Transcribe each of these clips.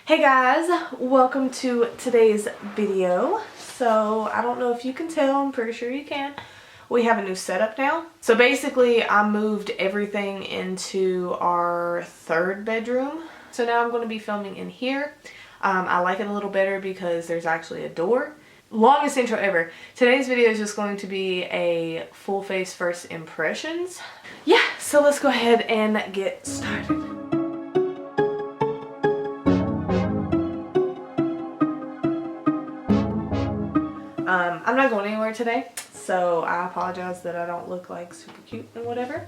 Hey guys, welcome to today's video. So I don't know if you can tell, I'm pretty sure you can. We have a new setup now. So basically I moved everything into our third bedroom. So now I'm going to be filming in here. I like it a little better because there's actually a door. Longest intro ever. Today's video is just going to be a full face first impressions. Yeah, so let's go ahead and get started. I'm not going anywhere today, so I apologize that I don't look like super cute and whatever.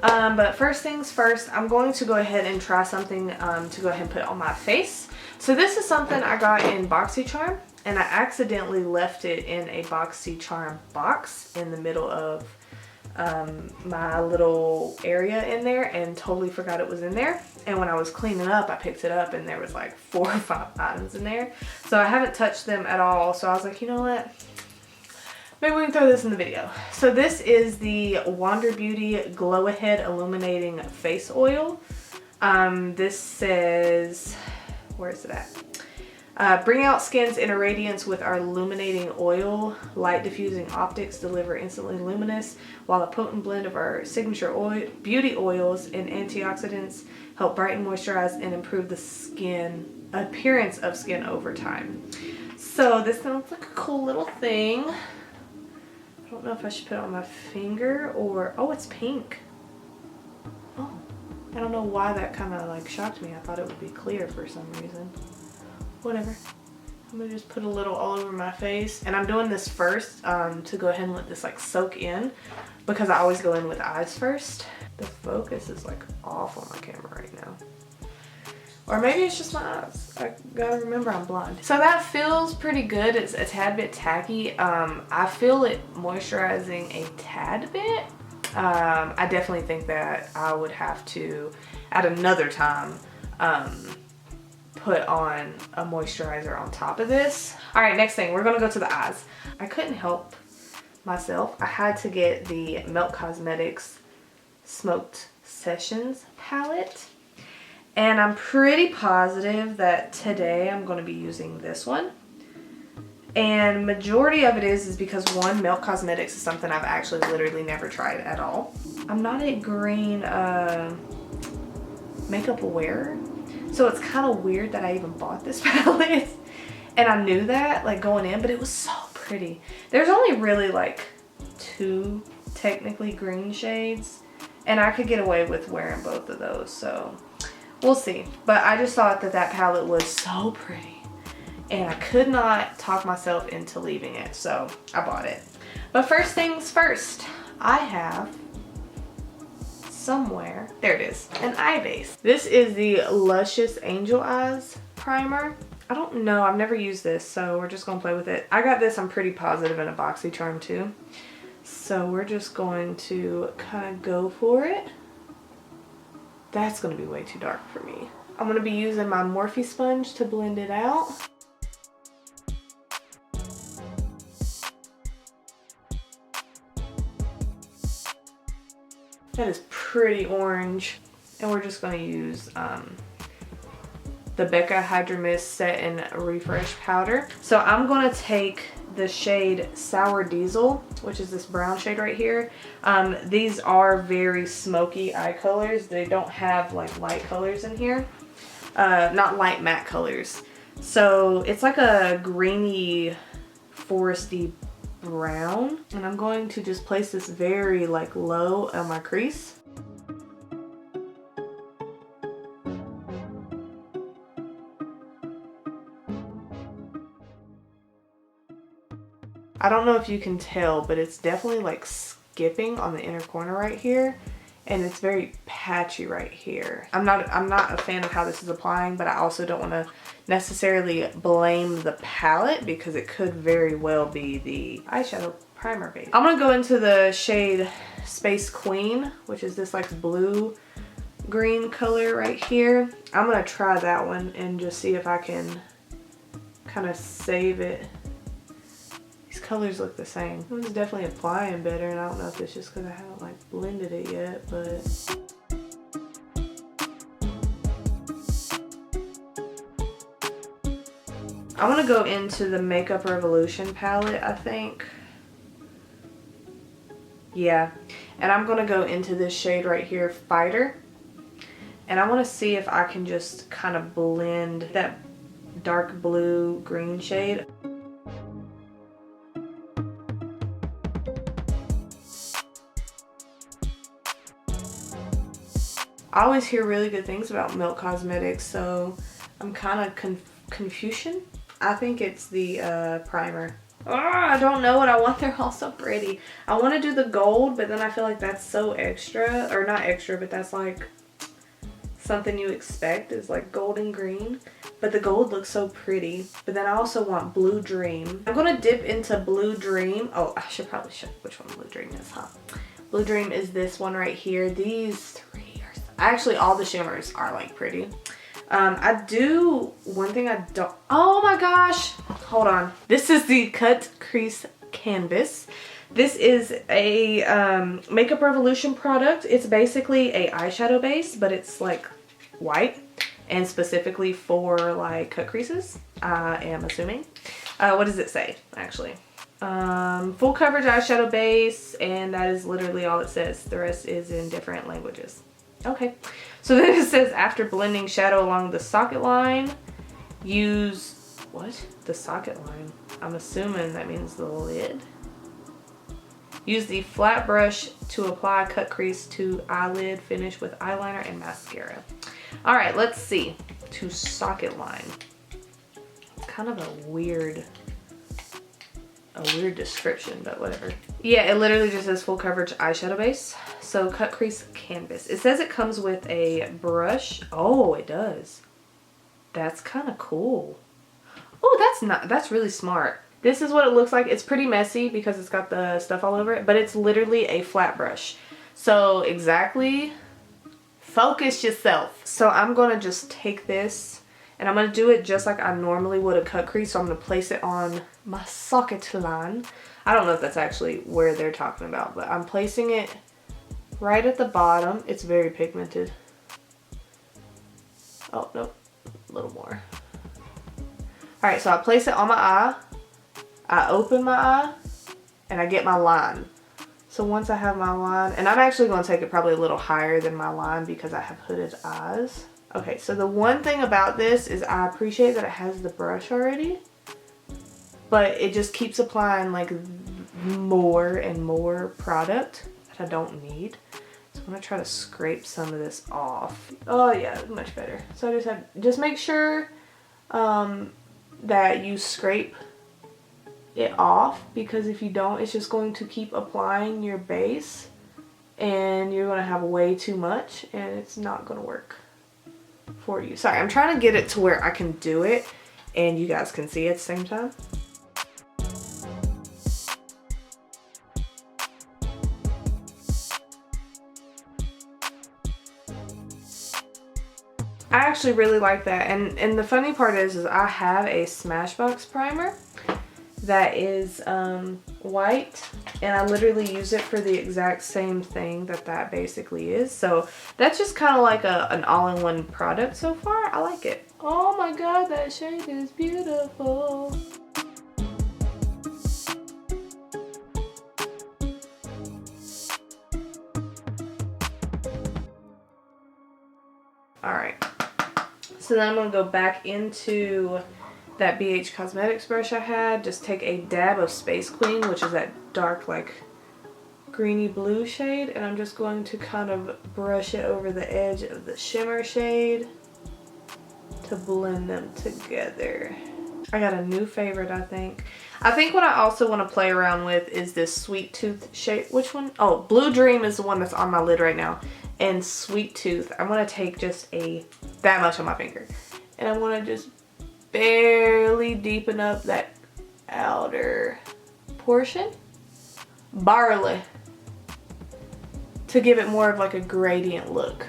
But first things first, I'm going to go ahead and try something to go ahead and put on my face. So this is something I got in BoxyCharm, and I accidentally left it in a BoxyCharm box in the middle of my little area in there and totally forgot it was in there. And when I was cleaning up, I picked it up and there was like 4 or 5 items in there. So I haven't touched them at all. So I was like, you know what? Maybe we can throw this in the video. So this is the Wander Beauty Glow Ahead Illuminating Face Oil. This says, where is it at? Bring out skin's inner radiance with our illuminating oil. Light diffusing optics deliver instantly luminous, while a potent blend of our signature beauty oils and antioxidants help brighten, moisturize, and improve the skin appearance of skin over time. So this sounds like a cool little thing. I don't know if I should put it on my finger or, oh, it's pink. Oh, I don't know why that kind of like shocked me. I thought it would be clear for some reason. Whatever. I'm gonna just put a little all over my face, and I'm doing this first to go ahead and let this like soak in, because I always go in with eyes first. The focus is like off on my camera right now, or maybe it's just my eyes. I gotta remember I'm blind. So that feels pretty good. It's a tad bit tacky. I feel it moisturizing a tad bit. I definitely think that I would have to at another time put on a moisturizer on top of this. All right, next thing, we're gonna go to the eyes. I couldn't help myself. I had to get the Melt Cosmetics Smoked Sessions palette, and I'm pretty positive that today I'm gonna be using this one. And majority of it is because one, Melt Cosmetics is something I've actually literally never tried at all. I'm not a green makeup wearer, so it's kind of weird that I even bought this palette. And I knew that like going in, but it was so pretty. There's only really like 2 technically green shades, and I could get away with wearing both of those, so we'll see. But I just thought that that palette was so pretty, and I could not talk myself into leaving it, so I bought it. But first things first, I have somewhere, there it is, an eye base. This is the Lucious Angel Eyes Primer. I don't know, I've never used this, so we're just gonna play with it. I got this, I'm pretty positive, in a BoxyCharm too. So we're just going to kind of go for it. That's gonna be way too dark for me. I'm gonna be using my Morphe sponge to blend it out. That is pretty orange. And we're just going to use the Becca Hydro Mist Set and Refresh Powder. So I'm going to take the shade Sour Diesel, which is this brown shade right here. These are very smoky eye colors. They don't have like light colors in here. Not light matte colors. So it's like a greeny, foresty brown, and I'm going to just place this very like low on my crease. I don't know if you can tell, but it's definitely like skipping on the inner corner right here, and it's very patchy right here. I'm not a fan of how this is applying, but I also don't want to necessarily blame the palette because it could very well be the eyeshadow primer base. I'm gonna go into the shade Space Queen, which is this like blue green color right here. I'm gonna try that one and just see if I can kind of save it. These colors look the same. It was definitely applying better, and I don't know if it's just because I haven't like blended it yet, but I want to go into the Makeup Revolution palette, I think. Yeah. And I'm going to go into this shade right here, Fighter. And I want to see if I can just kind of blend that dark blue green shade. I always hear really good things about Milk Cosmetics, so I'm kind of confusion. I think it's the primer. Oh, I don't know what I want. They're all so pretty. I want to do the gold, but then I feel like that's so extra. Or not extra, but that's like something you expect is like gold and green. But the gold looks so pretty. But then I also want Blue Dream. I'm going to dip into Blue Dream. Oh, I should probably show which one Blue Dream is, huh? Blue Dream is this one right here. These three are... Actually, all the shimmers are like pretty. I do, one thing I don't, oh my gosh, hold on. This is the Cut Crease Canvas. This is a Makeup Revolution product. It's basically a eyeshadow base, but it's like white and specifically for like cut creases, I am assuming. What does it say, actually? Full coverage eyeshadow base, and that is literally all it says. The rest is in different languages. Okay, so then it says after blending shadow along the socket line, use, what? The socket line? I'm assuming that means the lid. Use the flat brush to apply cut crease to eyelid, finish with eyeliner and mascara. All right, let's see. To socket line. It's kind of a weird description, but whatever. Yeah, it literally just says full coverage eyeshadow base. So Cut Crease Canvas. It says it comes with a brush. Oh, it does. That's kind of cool. Oh, that's really smart. This is what it looks like. It's pretty messy because it's got the stuff all over it, but it's literally a flat brush. So exactly, focus yourself. So I'm going to just take this and I'm going to do it just like I normally would a cut crease. So I'm going to place it on my socket line. I don't know if that's actually where they're talking about, but I'm placing it right at the bottom. It's very pigmented. Oh, nope. A little more. Alright, so I place it on my eye. I open my eye. And I get my line. So once I have my line, and I'm actually going to take it probably a little higher than my line because I have hooded eyes. Okay, so the one thing about this is I appreciate that it has the brush already. But it just keeps applying like more and more product that I don't need. So I'm going to try to scrape some of this off. Oh yeah, much better. So I just make sure that you scrape it off, because if you don't, it's just going to keep applying your base and you're going to have way too much and it's not going to work for you. Sorry, I'm trying to get it to where I can do it and you guys can see it at the same time. I actually really like that, and the funny part is I have a Smashbox primer that is white, and I literally use it for the exact same thing that basically is. So that's just kind of like an all-in-one product so far. I like it. Oh my god, that shade is beautiful. Alright, so then I'm going to go back into that BH Cosmetics brush I had. Just take a dab of Space Queen, which is that dark like greeny blue shade, and I'm just going to kind of brush it over the edge of the shimmer shade to blend them together. I got a new favorite, I think. I think what I also want to play around with is this Sweet Tooth shade. Which one? Oh, Blue Dream is the one that's on my lid right now. And Sweet Tooth, I'm going to take just that much on my finger. And I want to just barely deepen up that outer portion. Barely. To give it more of like a gradient look.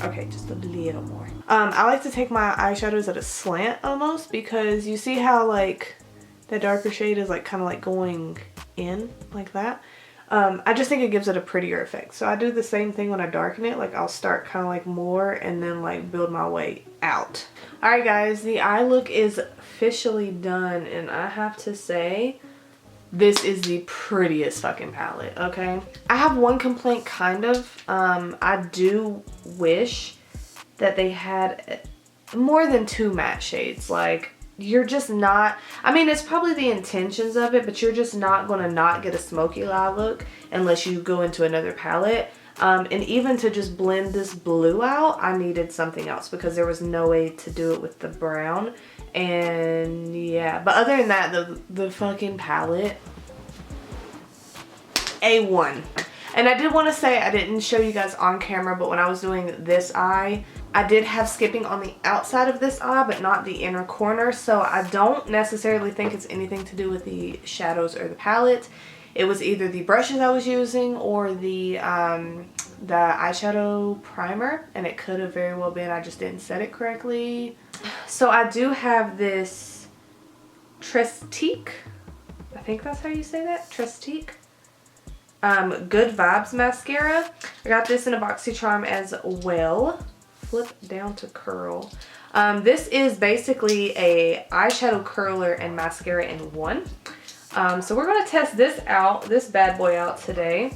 Okay, just a little more. I like to take my eyeshadows at a slant almost, because you see how like the darker shade is like kind of like going in like that. I just think it gives it a prettier effect. So I do the same thing when I darken it. Like I'll start kind of like more and then like build my way out. Alright guys, the eye look is officially done, and I have to say, this is the prettiest fucking palette, okay? I have one complaint, kind of. I do wish that they had more than 2 matte shades. Like, you're just not, I mean, it's probably the intentions of it, but you're just not going to not get a smoky eye look unless you go into another palette. And even to just blend this blue out, I needed something else because there was no way to do it with the brown. And yeah, but other than that, the fucking palette, A1. And I did want to say, I didn't show you guys on camera, but when I was doing this eye, I did have skipping on the outside of this eye, but not the inner corner. So I don't necessarily think it's anything to do with the shadows or the palette. It was either the brushes I was using or the eyeshadow primer, and it could have very well been I just didn't set it correctly. So I do have this Trestique. I think that's how you say that, Trestique. Good Vibes mascara. I got this in a Boxy charm as well. Flip down to curl. This is basically a eyeshadow curler and mascara in one. So we're going to test this out, this bad boy out today.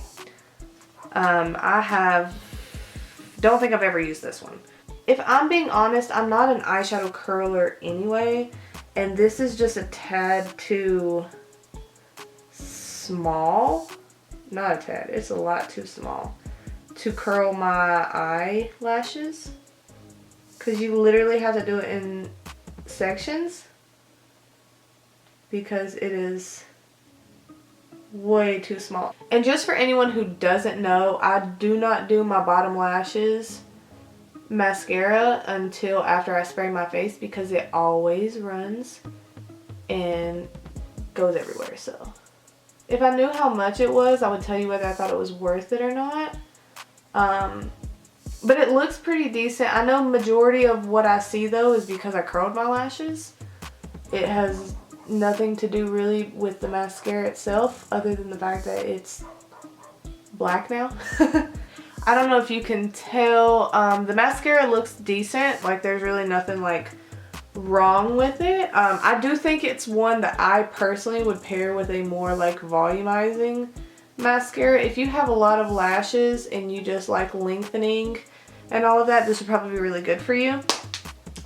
Don't think I've ever used this one. If I'm being honest, I'm not an eyeshadow curler anyway, and this is just a tad too small. Not a tad, it's a lot too small to curl my eyelashes, because you literally have to do it in sections because it is way too small. And just for anyone who doesn't know, I do not do my bottom lashes mascara until after I spray my face because it always runs and goes everywhere. So if I knew how much it was, I would tell you whether I thought it was worth it or not. But it looks pretty decent. I know majority of what I see though is because I curled my lashes. It has nothing to do really with the mascara itself other than the fact that it's black now. I don't know if you can tell. The mascara looks decent. Like there's really nothing like wrong with it. I do think it's one that I personally would pair with a more like volumizing mascara. If you have a lot of lashes and you just like lengthening and all of that, this would probably be really good for you.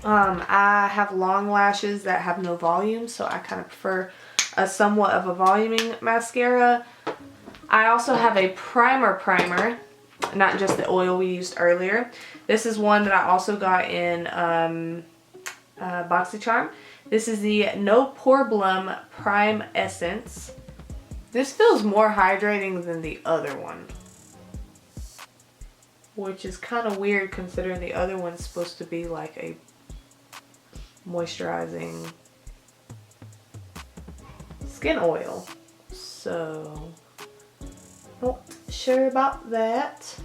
I have long lashes that have no volume, so I kind of prefer a somewhat of a voluming mascara. I also have a primer, not just the oil we used earlier. This is one that I also got in Boxy charm. This is the No Problem Prime Essence. This feels more hydrating than the other one, which is kind of weird considering the other one's supposed to be like a moisturizing skin oil. So not sure about that.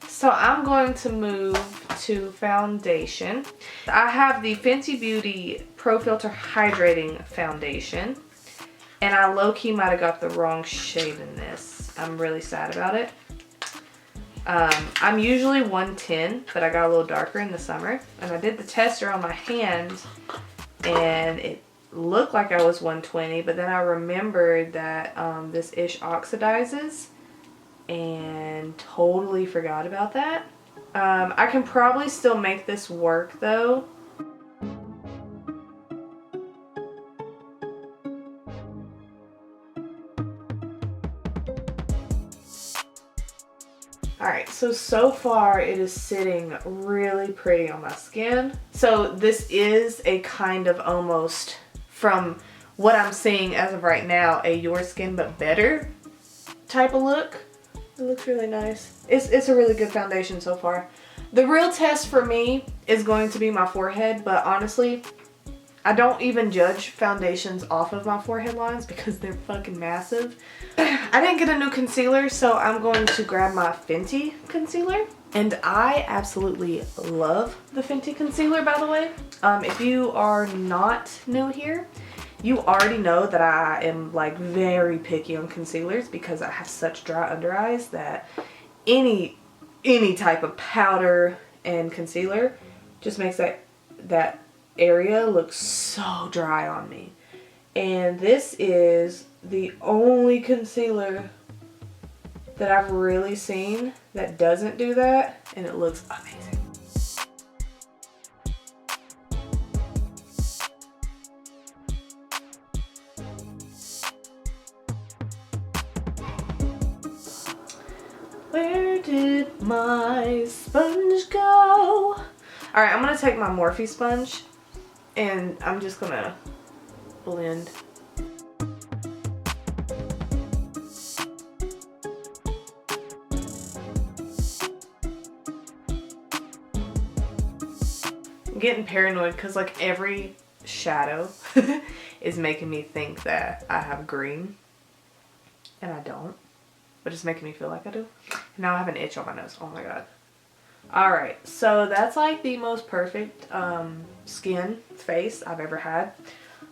So I'm going to move to foundation. I have the Fenty Beauty Pro Filt'r Hydrating Foundation, and I low-key might have got the wrong shade in this. I'm really sad about it. I'm usually 110, but I got a little darker in the summer, and I did the tester on my hand and it looked like I was 120, but then I remembered that this ish oxidizes and totally forgot about that. I can probably still make this work though. Alright, so far it is sitting really pretty on my skin. So this is a kind of almost, from what I'm seeing as of right now, a your skin but better type of look. It looks really nice. It's a really good foundation so far. The real test for me is going to be my forehead, but honestly, I don't even judge foundations off of my forehead lines because they're fucking massive. I didn't get a new concealer, so I'm going to grab my Fenty concealer. And I absolutely love the Fenty concealer, by the way. If you are not new here, You already know that I am like very picky on concealers because I have such dry under eyes that any type of powder and concealer just makes that area look so dry on me. And this is the only concealer that I've really seen that doesn't do that, and it looks amazing. Where did my sponge go? Alright, I'm gonna take my Morphe sponge and I'm just gonna blend. I'm getting paranoid because like every shadow is making me think that I have green and I don't, but it's making me feel like I do. Now I have an itch on my nose. Oh my god. Alright, so that's like the most perfect skin face I've ever had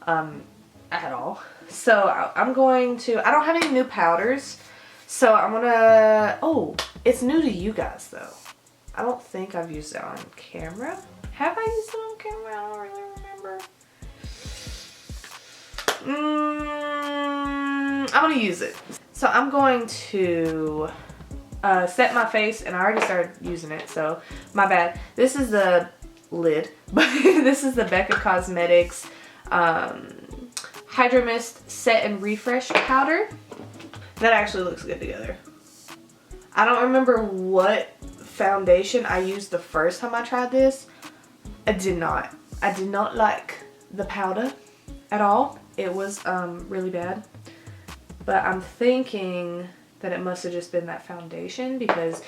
at all. So I'm going to, I don't have any new powders, so I'm gonna, oh, it's new to you guys though. I don't think I've used it on camera. Have I used it on camera? I don't really remember. I'm gonna use it. So I'm going to set my face, and I already started using it, so my bad. This is the lid, but this is the Becca Cosmetics Hydro Mist Set and Refresh Powder. That actually looks good together. I don't remember what foundation I used the first time I tried this. I did not like the powder at all. It was really bad. But I'm thinking that it must have just been that foundation because,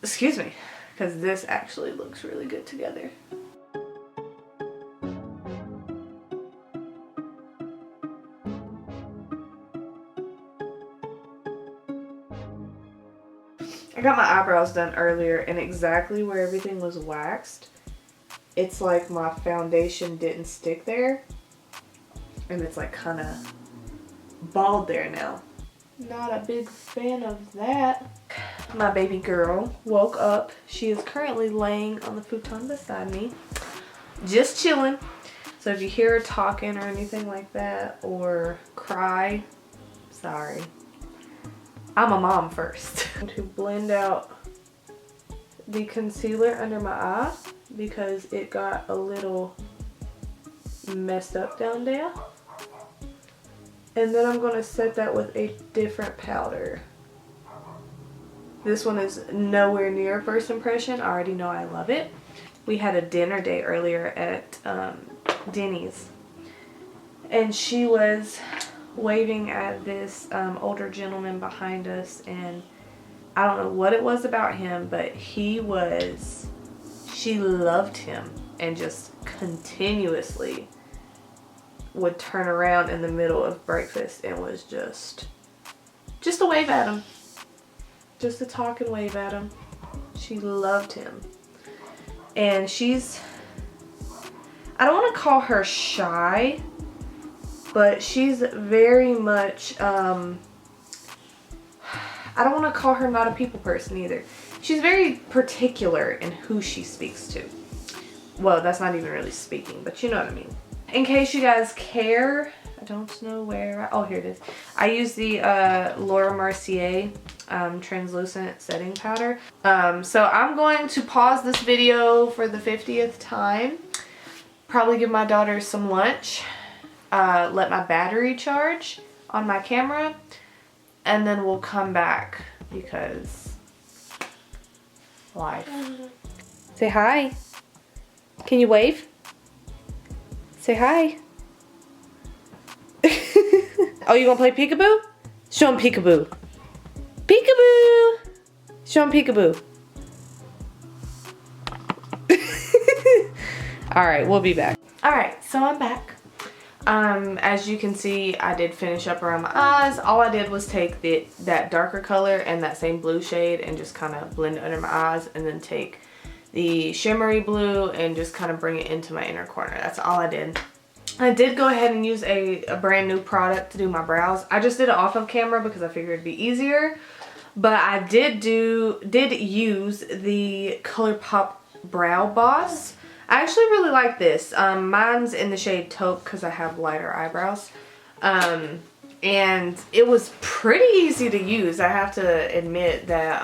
excuse me, because this actually looks really good together. I got my eyebrows done earlier, and exactly where everything was waxed, it's like my foundation didn't stick there, and it's like kind of bald there now. Not a big fan of that. My baby girl woke up. She is currently laying on the futon beside me, just chilling. So if you hear her talking or anything like that, or cry, sorry. I'm a mom first. I'm going to blend out the concealer under my eye because it got a little messed up down there. And then I'm going to set that with a different powder. This one is nowhere near first impression. I already know I love it. We had a dinner date earlier at Denny's. And she was waving at this older gentleman behind us. And I don't know what it was about him, but she loved him and just continuously would turn around in the middle of breakfast and was just a wave at him. Just a talk and wave at him. She loved him. And she's, I don't want to call her shy, but she's very much, I don't want to call her not a people person either. She's very particular in who she speaks to. Well, that's not even really speaking, but you know what I mean. In case you guys care, I don't know where, oh here it is. I use the Laura Mercier translucent setting powder. So I'm going to pause this video for the 50th time. Probably give my daughter some lunch. Let my battery charge on my camera. And then we'll come back because life. Say hi. Can you wave? Say hi. Oh, you gonna play peekaboo? Show him peekaboo. Peekaboo! Show him peekaboo. Alright, we'll be back. Alright, so I'm back. As you can see, I did finish up around my eyes. All I did was take that darker color and that same blue shade and just kind of blend it under my eyes, and then take the shimmery blue and just kind of bring it into my inner corner. That's all I did. I did go ahead and use a brand new product to do my brows. I just did it off of camera because I figured it'd be easier. But I did use the ColourPop Brow Boss. I actually really like this. Mine's in the shade Taupe because I have lighter eyebrows. And it was pretty easy to use. I have to admit that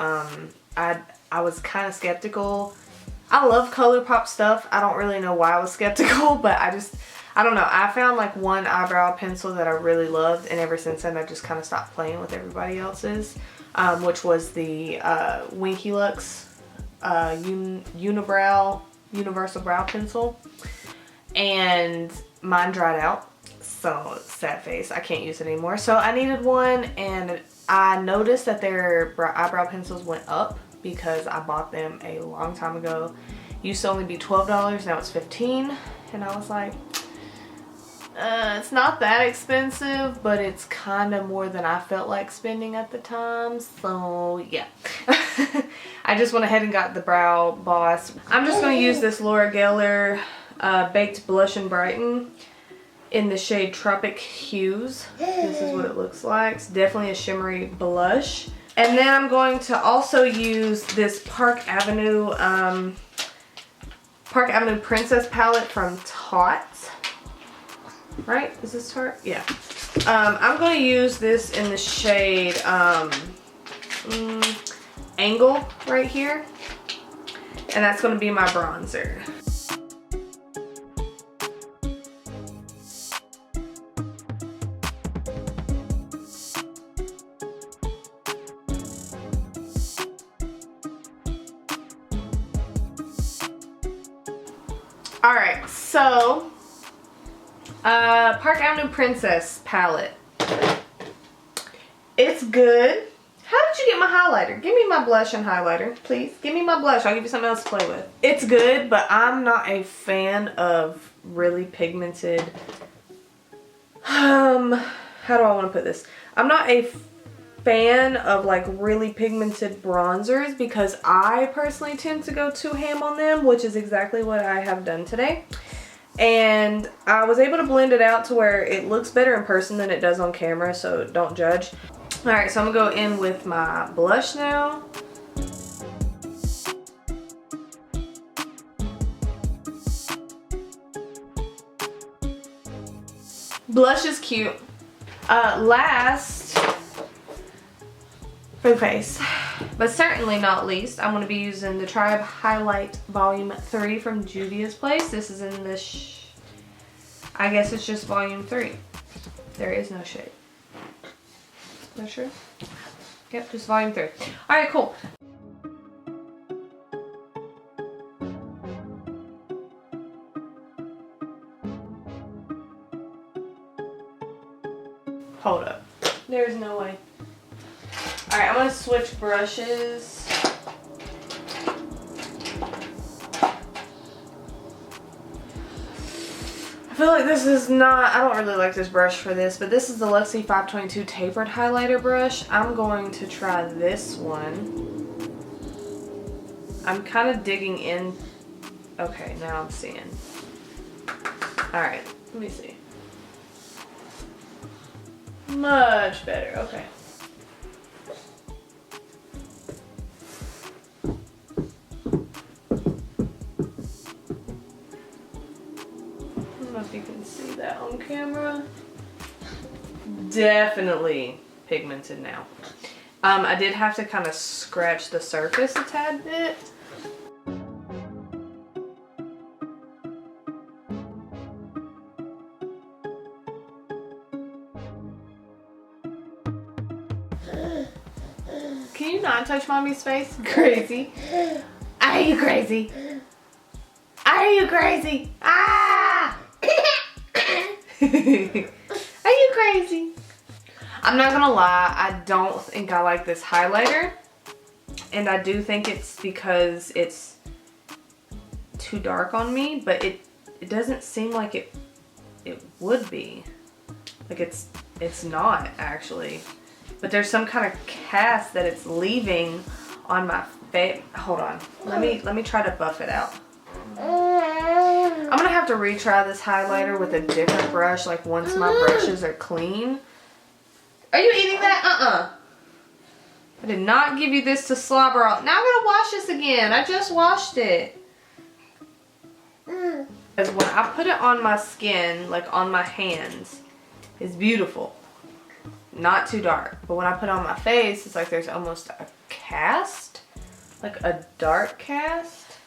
I was kind of skeptical. I love ColourPop stuff. I don't really know why I was skeptical, but I don't know. I found like one eyebrow pencil that I really loved, and ever since then I just kind of stopped playing with everybody else's, which was the Winky Lux Universal Brow Pencil, and mine dried out. So sad face, I can't use it anymore. So I needed one, and I noticed that their eyebrow pencils went up because I bought them a long time ago. Used to only be $12, now it's $15, and I was like, it's not that expensive, but it's kind of more than I felt like spending at the time. So yeah, I just went ahead and got the Brow Boss. I'm just going to use this Gellar Baked Blush and Brighten in the shade Tropic Hues. This is what it looks like. It's definitely a shimmery blush. And then I'm going to also use this Park Avenue Princess palette from Tarte. Right? Is this Tarte? Yeah. I'm going to use this in the shade Angle right here. And that's going to be my bronzer. Alright, so Park Avenue Princess palette. It's good. How did you get my highlighter? Give me my blush and highlighter, please. Give me my blush. I'll give you something else to play with. It's good, but I'm not a fan of really pigmented... how do I want to put this? I'm not a fan of like really pigmented bronzers because I personally tend to go too ham on them, which is exactly what I have done today. And I was able to blend it out to where it looks better in person than it does on camera, so don't judge. Alright, so I'm gonna go in with my blush now. Blush is cute. Last for the face, but certainly not least, I'm going to be using the Tribe Highlight Volume 3 from Juvia's Place. This is in this, I guess it's just Volume 3. There is no shade. Not sure? Yep, just Volume 3. Alright, cool. Hold up. There's no way. Alright, I'm going to switch brushes. I feel like this is not, I don't really like this brush for this, but this is the Luxie 522 Tapered Highlighter Brush. I'm going to try this one. I'm kind of digging in. Okay, now I'm seeing. Alright, let me see. Much better, okay. I don't know if you can see that on camera. Definitely pigmented now. I did have to kind of scratch the surface a tad bit. Can you not touch mommy's face? Crazy. Are you crazy? Are you crazy? Ah! Are you crazy? I'm not gonna lie, I don't think I like this highlighter. And I do think it's because it's too dark on me, but it doesn't seem like it would be. Like it's not actually. But there's some kind of cast that it's leaving on my face. Hold on. Let me try to buff it out. I'm gonna have have to retry this highlighter with a different brush, like once my brushes are clean. Are you eating that? I did not give you this to slobber on. Now I'm gonna wash this again. I just washed it. Because when I put it on my skin, like on my hands, it's beautiful. Not too dark. But when I put it on my face, it's like there's almost a cast. Like a dark cast.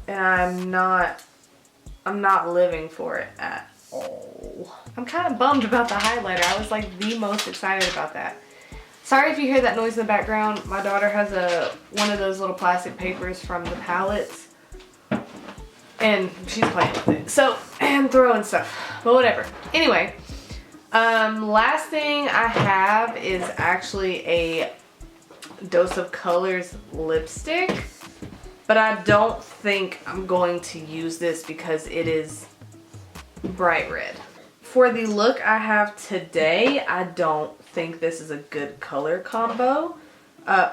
And I'm not living for it at all. I'm kind of bummed about the highlighter. I was like the most excited about that. Sorry if you hear that noise in the background. My daughter has one of those little plastic papers from the palettes. And she's playing with it. So, and throwing stuff. But whatever. Anyway. Last thing I have is actually a Dose of Colors lipstick. But I don't think I'm going to use this because it is bright red. For the look I have today, I don't think this is a good color combo.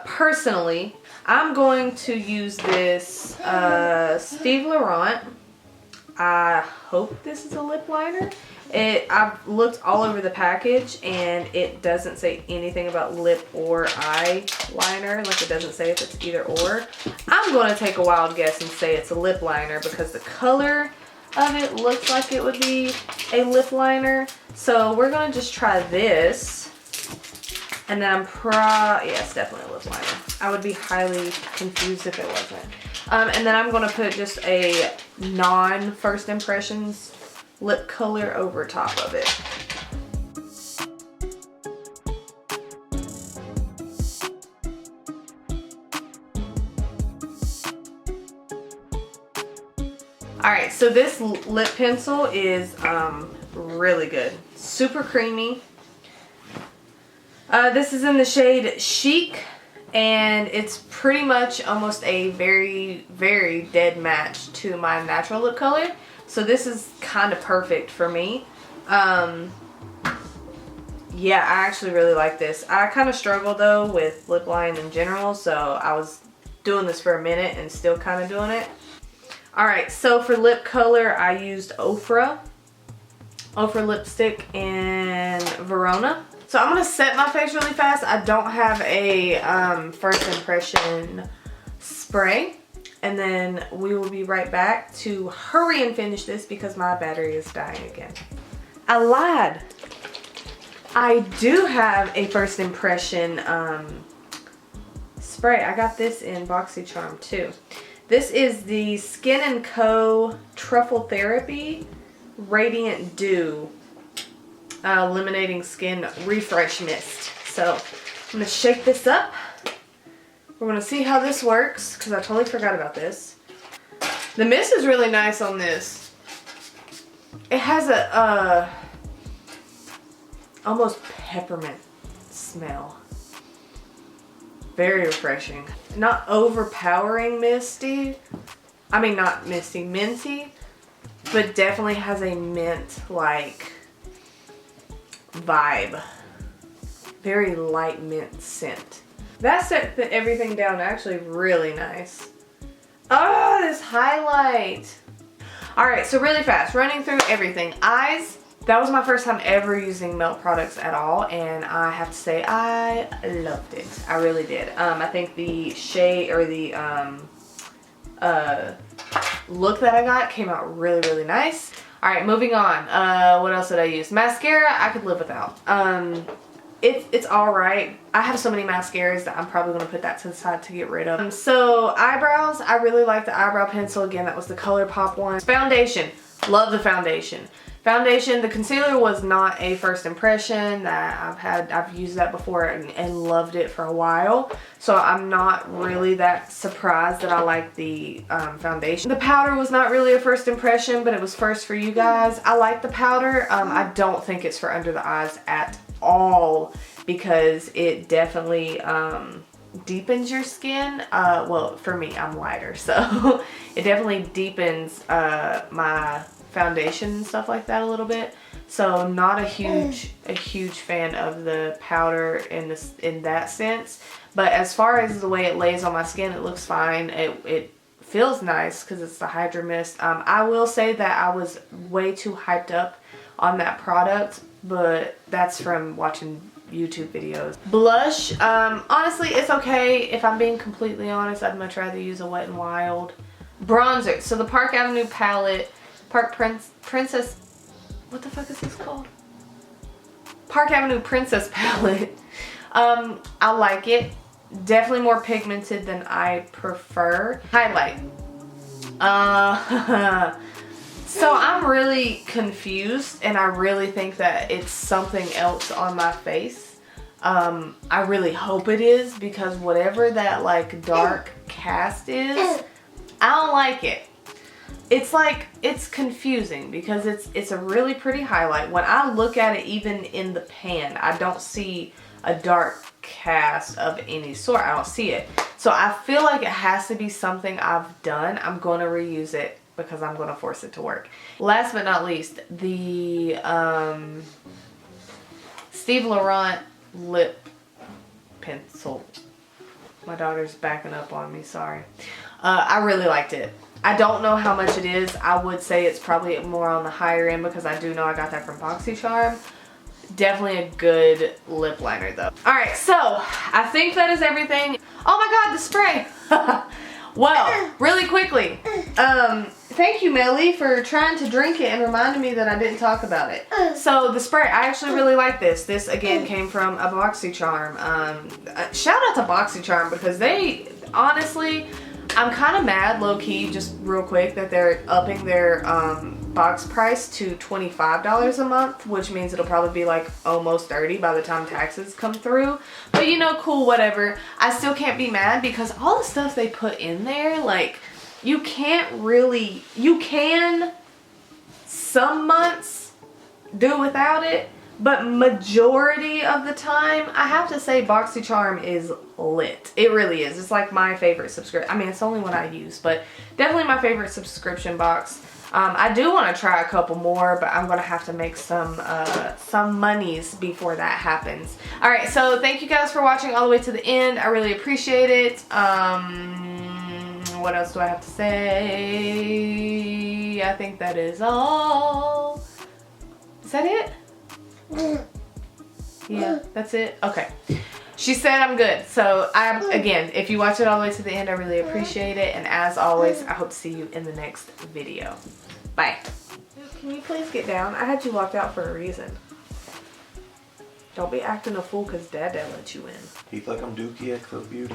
Personally, I'm going to use this Steve Laurant. I hope this is a lip liner. I've looked all over the package and it doesn't say anything about lip or eye liner. Like it doesn't say if it's either or. I'm going to take a wild guess and say it's a lip liner because the color of it looks like it would be a lip liner. So we're going to just try this. And then yeah, it's definitely a lip liner. I would be highly confused if it wasn't. And then I'm going to put just a non-first impressions lip color over top of it. Alright, so this lip pencil is really good. Super creamy. This is in the shade Chic, and it's pretty much almost a very, very dead match to my natural lip color. So this is kind of perfect for me. Yeah, I actually really like this. I kind of struggle though with lip line in general, so I was doing this for a minute and still kind of doing it. Alright, so for lip color, I used Ofra lipstick in Verona. So I'm going to set my face really fast. I don't have a first impression spray. And then we will be right back to hurry and finish this because my battery is dying again. I lied. I do have a first impression spray. I got this in Boxy Charm too. This is the Skin & Co. Truffle Therapy Radiant Dew Eliminating Skin Refresh Mist. So I'm going to shake this up. We're going to see how this works because I totally forgot about this. The mist is really nice on this. It has a almost peppermint smell. Very refreshing. Not overpowering misty. I mean not misty, minty. But definitely has a mint-like vibe. Very light mint scent. That set everything down actually really nice. Oh, this highlight. Alright, so really fast, running through everything. Eyes, that was my first time ever using Melt products at all, and I have to say I loved it. I really did. I think the shade, or the look that I got came out really, really nice. Alright, moving on. What else did I use? Mascara, I could live without. It's alright. I have so many mascaras that I'm probably going to put that to the side to get rid of. So eyebrows, I really like the eyebrow pencil. Again, that was the ColourPop one. Foundation, love the foundation. Foundation, the concealer was not a first impression. I've used that before and loved it for a while. So I'm not really that surprised that I like the foundation. The powder was not really a first impression, but it was first for you guys. I like the powder. I don't think it's for under the eyes at all because it definitely deepens your skin. Well, for me, I'm lighter, so it definitely deepens my foundation and stuff like that a little bit. So not a huge fan of the powder in that sense. But as far as the way it lays on my skin, it looks fine. It feels nice because it's the Hydra Mist. I will say that I was way too hyped up on that product, but that's from watching YouTube videos. Blush, honestly, it's okay. If I'm being completely honest, I'd much rather use a Wet n Wild. Bronzer, so the Park Avenue palette, Princess, what the fuck is this called? Park Avenue Princess palette. I like it. Definitely more pigmented than I prefer. Highlight. So I'm really confused, and I really think that it's something else on my face. I really hope it is, because whatever that like dark cast is, I don't like it. It's like, it's confusing because it's a really pretty highlight. When I look at it, even in the pan, I don't see a dark cast of any sort. I don't see it. So I feel like it has to be something I've done. I'm going to reuse it because I'm going to force it to work. Last but not least, the Steve Laurent lip pencil. My daughter's backing up on me, sorry. I really liked it. I don't know how much it is. I would say it's probably more on the higher end because I do know I got that from BoxyCharm. Definitely a good lip liner though. Alright, so I think that is everything. Oh my god, the spray! Well, really quickly, thank you, Melly, for trying to drink it and reminding me that I didn't talk about it. So the spray, I actually really like this. This again came from a BoxyCharm. Shout out to BoxyCharm because they, honestly, I'm kind of mad, low-key, just real quick, that they're upping their box price to $25 a month, which means it'll probably be like almost $30 by the time taxes come through. But you know, cool, whatever. I still can't be mad because all the stuff they put in there, like, you can't really, you can some months do without it, but majority of the time, I have to say BoxyCharm is lit. It really is. It's like my favorite subscription. I mean, it's the only one I use, but definitely my favorite subscription box. I do want to try a couple more, but I'm going to have to make some monies before that happens. Alright, so thank you guys for watching all the way to the end. I really appreciate it. What else do I have to say? I think that is all. Is that it? Yeah, that's it. Okay. She said I'm good. So again, if you watch it all the way to the end, I really appreciate it. And as always, I hope to see you in the next video. Bye. Can you please get down? I had you locked out for a reason. Don't be acting a fool because Dad let you in. He's like, I'm Dookie XO Beauty.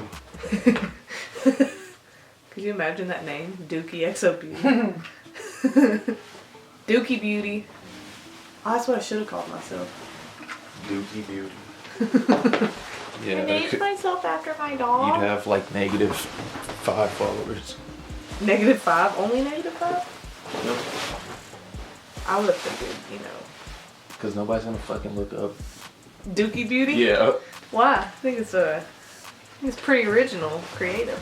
Could you imagine that name? Dookie XO Beauty. Dookie Beauty. Oh, that's what I should have called myself. Dookie Beauty. Yeah, I named myself after my dog. You'd have like -5 followers. -5? Only -5? Nope. I would have figured, you know. Because nobody's gonna fucking look up Dookie Beauty? Yeah. Why? I think it's pretty original, creative.